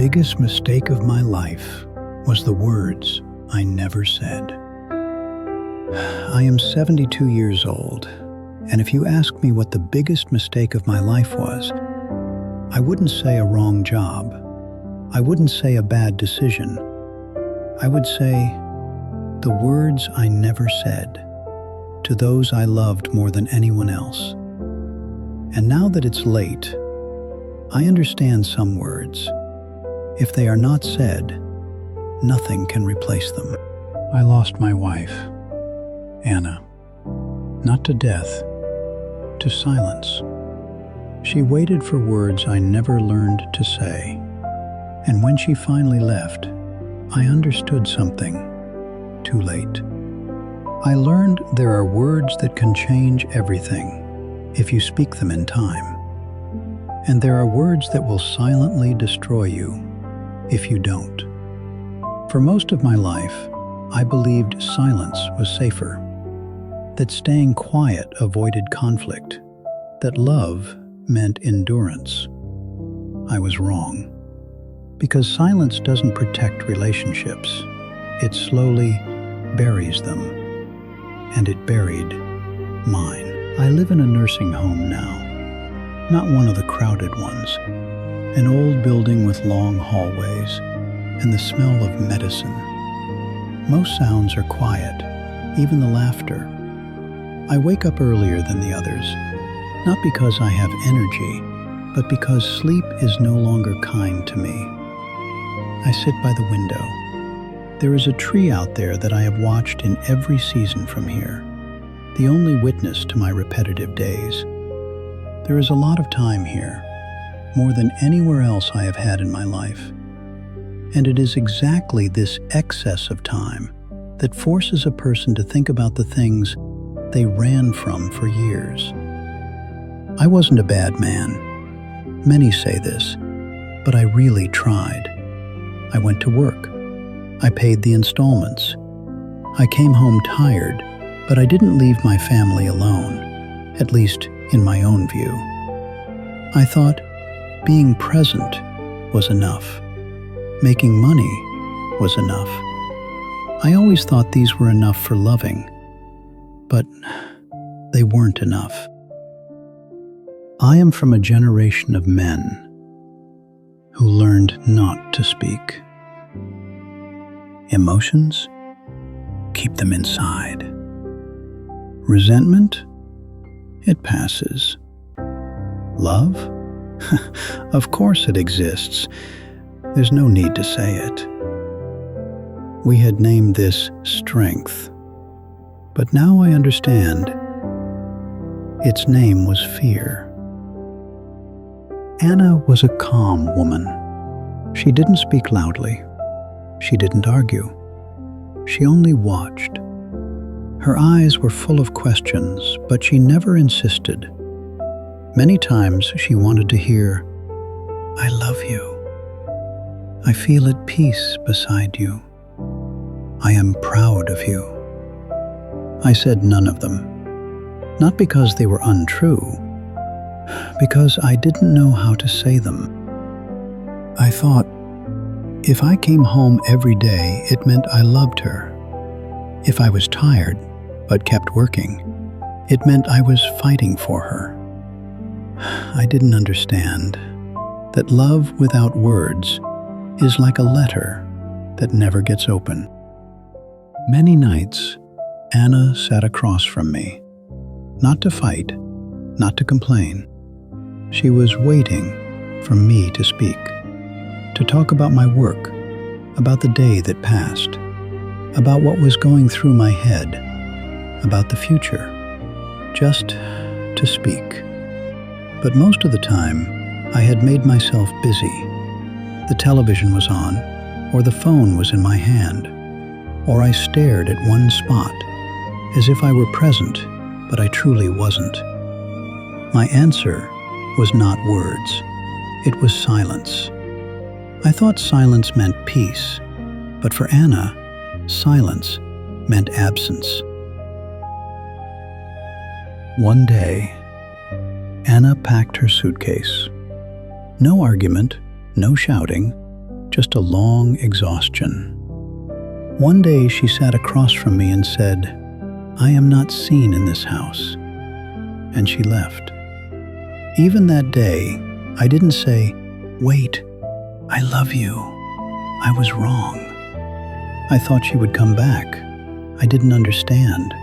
biggest mistake of my life was the words I never said. I am 72 years old, and if you ask me what the biggest mistake of my life was, I wouldn't say a wrong job. I wouldn't say a bad decision. I would say the words I never said to those I loved more than anyone else. And now that it's late, I understand some words. If they are not said, nothing can replace them. I lost my wife, Anna, not to death, to silence. She waited for words I never learned to say, and when she finally left, I understood something too late. I learned there are words that can change everything if you speak them in time, and there are words that will silently destroy you if you don't. For most of my life, I believed silence was safer, that staying quiet avoided conflict, that love meant endurance. I was wrong, because silence doesn't protect relationships. It slowly buries them, and it buried mine. I live in a nursing home now, not one of the crowded ones, an old building with long hallways and the smell of medicine. Most sounds are quiet, even the laughter. I wake up earlier than the others, not because I have energy, but because sleep is no longer kind to me. I sit by the window. There is a tree out there that I have watched in every season from here, the only witness to my repetitive days. There is a lot of time here, more than anywhere else I have had in my life. And it is exactly this excess of time that forces a person to think about the things they ran from for years. I wasn't a bad man. Many say this, but I really tried. I went to work. I paid the installments. I came home tired, but I didn't leave my family alone, at least in my own view. I thought being present was enough. Making money was enough. I always thought these were enough for loving, but they weren't enough. I am from a generation of men who learned not to speak. Emotions? Keep them inside. Resentment? It passes. Love? Of course it exists. There's no need to say it. We had named this strength, but now I understand. Its name was fear. Anna was a calm woman. She didn't speak loudly. She didn't argue. She only watched. Her eyes were full of questions, but she never insisted. Many times she wanted to hear, "I love you. I feel at peace beside you. I am proud of you." I said none of them, not because they were untrue, because I didn't know how to say them. I thought, if I came home every day, it meant I loved her. If I was tired, but kept working, it meant I was fighting for her. I didn't understand that love without words is like a letter that never gets open. Many nights, Anna sat across from me, not to fight, not to complain. She was waiting for me to speak, to talk about my work, about the day that passed, about what was going through my head, about the future, just to speak. But most of the time, I had made myself busy. The television was on, or the phone was in my hand, or I stared at one spot, as if I were present, but I truly wasn't. My answer was not words. It was silence. I thought silence meant peace, but for Anna, silence meant absence. One day, Anna packed her suitcase. No argument, no shouting, just a long exhaustion. One day she sat across from me and said, "I am not seen in this house." And she left. Even that day, I didn't say, "Wait, I love you. I was wrong." I thought she would come back. I didn't understand.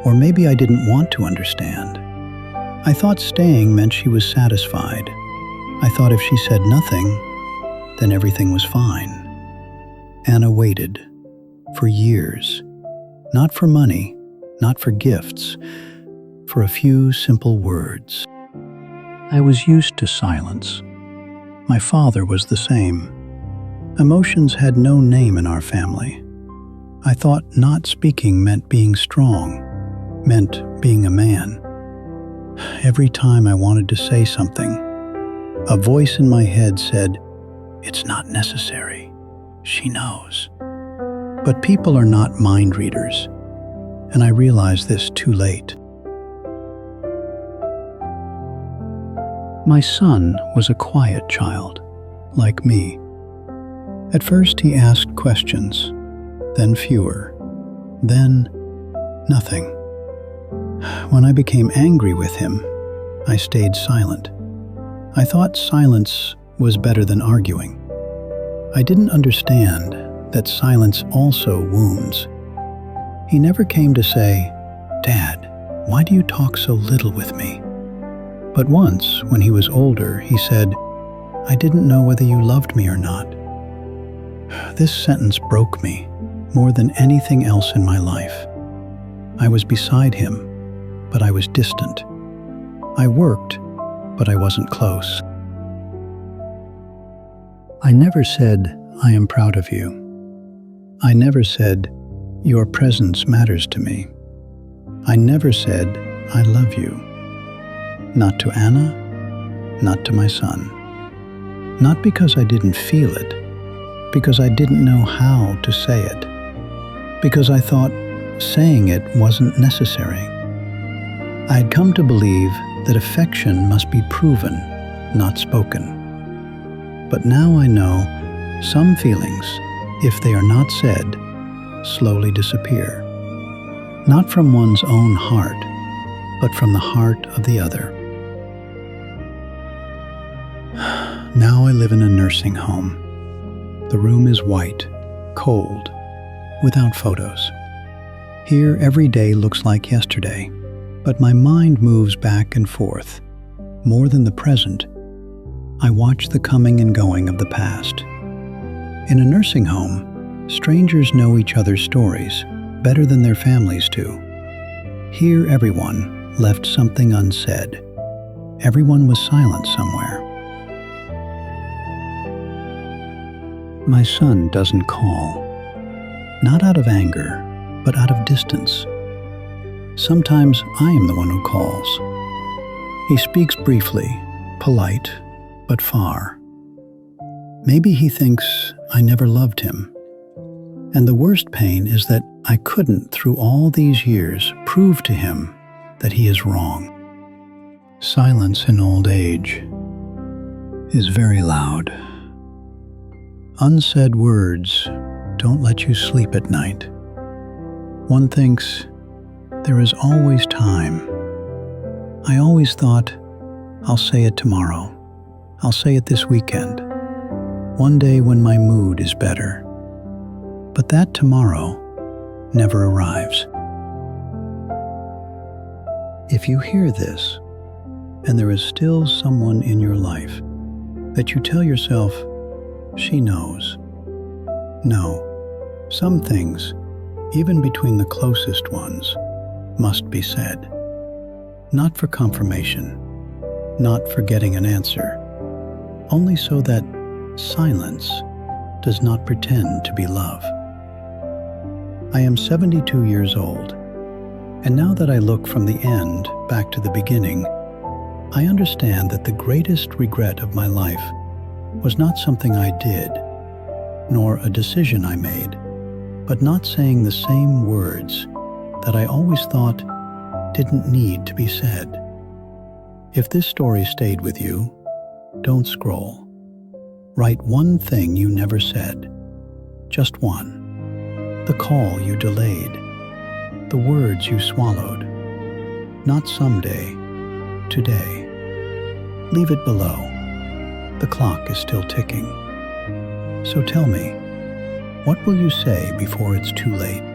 Or maybe I didn't want to understand. I thought staying meant she was satisfied. I thought if she said nothing, then everything was fine. Anna waited for years, not for money, not for gifts, for a few simple words. I was used to silence. My father was the same. Emotions had no name in our family. I thought not speaking meant being strong, meant being a man. Every time I wanted to say something, a voice in my head said, "It's not necessary. She knows." But people are not mind readers, and I realized this too late. My son was a quiet child, like me. At first he asked questions, then fewer, then nothing. When I became angry with him, I stayed silent. I thought silence was better than arguing. I didn't understand that silence also wounds. He never came to say, "Dad, why do you talk so little with me?" But once, when he was older, he said, "I didn't know whether you loved me or not." This sentence broke me more than anything else in my life. I was beside him, but I was distant. I worked, but I wasn't close. I never said, "I am proud of you." I never said, "Your presence matters to me." I never said, "I love you." Not to Anna, not to my son. Not because I didn't feel it, because I didn't know how to say it, because I thought saying it wasn't necessary. I had come to believe that affection must be proven, not spoken. But now I know some feelings, if they are not said, slowly disappear. Not from one's own heart, but from the heart of the other. Now I live in a nursing home. The room is white, cold, without photos. Here every day looks like yesterday, but my mind moves back and forth. More than the present, I watch the coming and going of the past. In a nursing home, strangers know each other's stories better than their families do. Here everyone left something unsaid. Everyone was silent somewhere. My son doesn't call, not out of anger, but out of distance. Sometimes I am the one who calls. He speaks briefly, polite, but far. Maybe he thinks I never loved him. And the worst pain is that I couldn't, through all these years, prove to him that he is wrong. Silence in old age is very loud. Unsaid words don't let you sleep at night. One thinks, there is always time. I always thought, I'll say it tomorrow. I'll say it this weekend. One day when my mood is better. But that tomorrow never arrives. If you hear this, and there is still someone in your life that you tell yourself, she knows. No, some things, even between the closest ones, must be said. Not for confirmation, not for getting an answer, only so that silence does not pretend to be love. I am 72 years old, and now that I look from the end back to the beginning, I understand that the greatest regret of my life was not something I did, nor a decision I made, but not saying the same words that I always thought didn't need to be said. If this story stayed with you, don't scroll. Write one thing you never said. Just one. The call you delayed. The words you swallowed. Not someday. Today. Leave it below. The clock is still ticking. So tell me, what will you say before it's too late?